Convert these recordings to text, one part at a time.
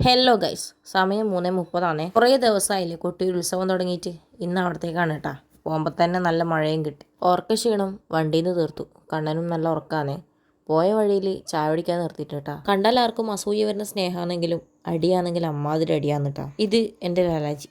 Hello guys, സമയം 3:30 കുറേ ദിവസമായില്ലേ കൊട്ടിയൂർ ഉത്സവം തുടങ്ങിയിട്ട്. ഇന്ന് അവിടത്തേക്കാണ് കേട്ടാ. പോകുമ്പോൾ തന്നെ നല്ല മഴയും കിട്ടി. ഉറക്ക ക്ഷീണം വണ്ടിയിൽ നിന്ന് തീർത്തു. കണ്ണനും നല്ല ഉറക്കാണ്. പോയ വഴിയിൽ ചായ പിടിക്കാൻ നിർത്തിയിട്ട് കേട്ടാ. കണ്ടാൽ ആർക്കും അസൂയ വരുന്ന സ്നേഹമാണെങ്കിലും അടിയാണെങ്കിലും അമ്മാതിരി അടിയാന്നിട്ടാ. ഇത് എൻ്റെ ലാലാജി.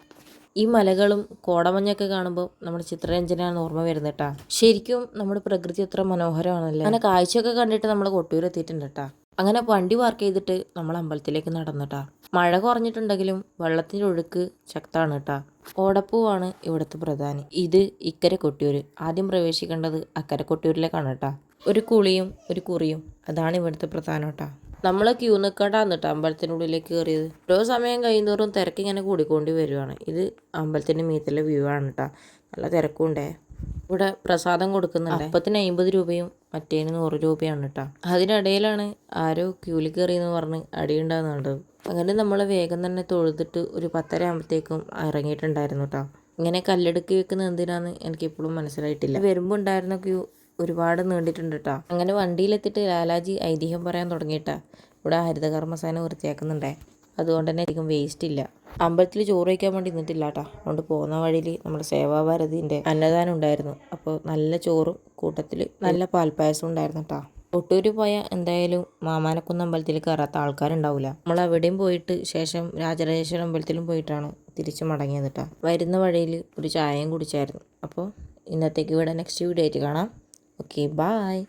ഈ മലകളും കോടമഞ്ഞൊക്കെ കാണുമ്പോൾ നമ്മുടെ ചിത്രരഞ്ജനാണ് ഓർമ്മ വരുന്നത് കേട്ടാ. ശരിക്കും നമ്മുടെ പ്രകൃതി എത്ര മനോഹരമാണല്ലേ. അങ്ങനെ കാഴ്ചയൊക്കെ കണ്ടിട്ട് നമ്മൾ കൊട്ടിയൂർ എത്തിയിട്ടുണ്ട് കേട്ടാ. അങ്ങനെ വണ്ടി പാർക്ക് ചെയ്തിട്ട് നമ്മൾ അമ്പലത്തിലേക്ക് നടന്നിട്ടാ. മഴ കുറഞ്ഞിട്ടുണ്ടെങ്കിലും വെള്ളത്തിൻ്റെ ഒഴുക്ക് ശക്തമാണ് കേട്ടാ. ഓടപ്പൂവാണ് ഇവിടുത്തെ പ്രധാനി. ഇത് ഇക്കരെ കൊട്ടിയൂർ. ആദ്യം പ്രവേശിക്കേണ്ടത് അക്കരെ കൊട്ടിയൂരിലേക്കാണ് കേട്ടാ. ഒരു കുളിയും ഒരു കുറിയും, അതാണ് ഇവിടുത്തെ പ്രധാനം കേട്ടാ. നമ്മൾ ക്യൂ നിൽക്കേണ്ടാന്ന് കേട്ടോ അമ്പലത്തിനുള്ളിലേക്ക് കയറിയത്. ഓരോ സമയം കഴിയുന്തോറും തിരക്കിങ്ങനെ കൂടിക്കൊണ്ട് വരുവാണ്. ഇത് അമ്പലത്തിൻ്റെ മീത്തിലെ വ്യൂ ആണ് കേട്ടോ. നല്ല തിരക്കുണ്ടേ. ഇവിടെ പ്രസാദം കൊടുക്കുന്നുണ്ട്. അപ്പത്തിന് 50 രൂപയും മറ്റേന് 100 രൂപയാണ് കേട്ടോ. അതിനിടയിലാണ് ആരോ ക്യൂവിൽ കയറിയെന്ന് പറഞ്ഞ് അടിയുണ്ടാകുന്നുണ്ട്. അങ്ങനെ നമ്മൾ വേഗം തന്നെ തൊഴുതിട്ട് ഒരു 10:30 ആകുമ്പോഴത്തേക്കും ഇറങ്ങിയിട്ടുണ്ടായിരുന്നു കേട്ടോ. ഇങ്ങനെ കല്ലെടുക്കി വെക്കുന്നത് എന്തിനാന്ന് എനിക്കിപ്പോഴും മനസ്സിലായിട്ടില്ല. വരുമ്പോൾ ഉണ്ടായിരുന്ന ക്യൂ ഒരുപാട് നീണ്ടിട്ടുണ്ട് കേട്ടോ. അങ്ങനെ വണ്ടിയിലെത്തിയിട്ട് ലാലാജി ഐതിഹ്യം പറയാൻ തുടങ്ങിയിട്ടാ. ഇവിടെ ഹരിതകർമ്മസേന വൃത്തിയാക്കുന്നുണ്ടേ. അതുകൊണ്ട് തന്നെ അധികം വേസ്റ്റ് ഇല്ല. അമ്പലത്തിൽ ചോറ് വയ്ക്കാൻ വേണ്ടി നിന്നിട്ടില്ല കേട്ടോ. അതുകൊണ്ട് പോകുന്ന വഴിയിൽ നമ്മുടെ സേവാഭാരതിൻ്റെ അന്നദാനം ഉണ്ടായിരുന്നു. അപ്പോൾ നല്ല ചോറും കൂട്ടത്തിൽ നല്ല പാൽപ്പായസം ഉണ്ടായിരുന്നു കേട്ടോ. കൊട്ടൂർ പോയാൽ എന്തായാലും മാമാനക്കുന്ന് അമ്പലത്തിൽ കയറാത്ത ആൾക്കാരുണ്ടാവില്ല. നമ്മൾ അവിടെയും പോയിട്ട് ശേഷം രാജരാജേശ്വരം അമ്പലത്തിലും പോയിട്ടാണ് തിരിച്ച് മടങ്ങിയത് കേട്ടോ. വരുന്ന വഴിയിൽ ഒരു ചായയും കുടിച്ചായിരുന്നു. അപ്പോൾ ഇന്നത്തേക്ക് ഇവിടെ നെക്സ്റ്റ് വീഡിയോ ആയിട്ട് കാണാം. Okay, bye.